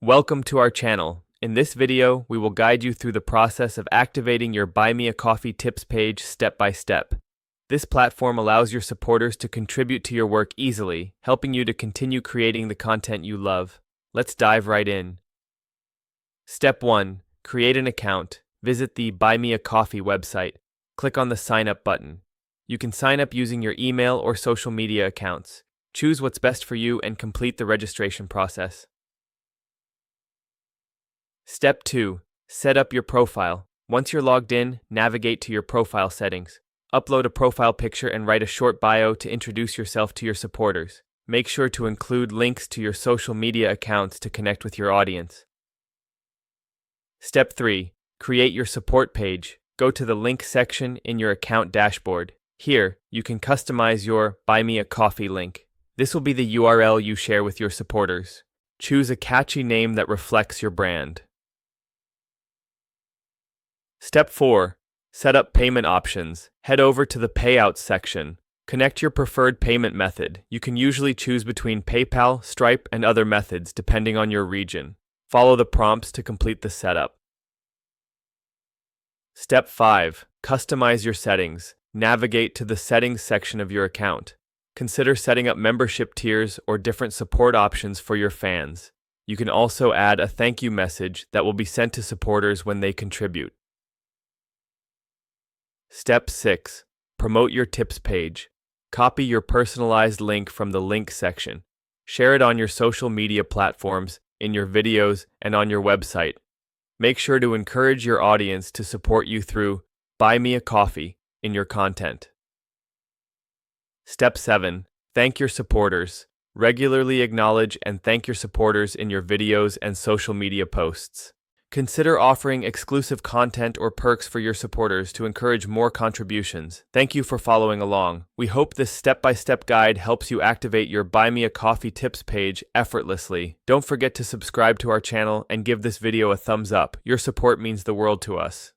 Welcome to our channel. In this video, we will guide you through the process of activating your Buy Me a Coffee tips page step by step. This platform allows your supporters to contribute to your work easily, helping you to continue creating the content you love. Let's dive right in. Step 1. Create an account. Visit the Buy Me a Coffee website. Click on the Sign Up button. You can sign up using your email or social media accounts. Choose what's best for you and complete the registration process. Step 2. Set up your profile. Once you're logged in, navigate to your profile settings. Upload a profile picture and write a short bio to introduce yourself to your supporters. Make sure to include links to your social media accounts to connect with your audience. Step 3. Create your support page. Go to the link section in your account dashboard. Here, you can customize your Buy Me a Coffee link. This will be the URL you share with your supporters. Choose a catchy name that reflects your brand. Step 4. Set up payment options. Head over to the Payouts section. Connect your preferred payment method. You can usually choose between PayPal, Stripe, and other methods depending on your region. Follow the prompts to complete the setup. Step 5. Customize your settings. Navigate to the Settings section of your account. Consider setting up membership tiers or different support options for your fans. You can also add a thank you message that will be sent to supporters when they contribute. Step 6. Promote your tips page. Copy your personalized link from the link section. Share it on your social media platforms, in your videos, and on your website. Make sure to encourage your audience to support you through Buy Me a Coffee in your content. Step 7. Thank your supporters. Regularly acknowledge and thank your supporters in your videos and social media posts. Consider offering exclusive content or perks for your supporters to encourage more contributions. Thank you for following along. We hope this step-by-step guide helps you activate your Buy Me a Coffee tips page effortlessly. Don't forget to subscribe to our channel and give this video a thumbs up. Your support means the world to us.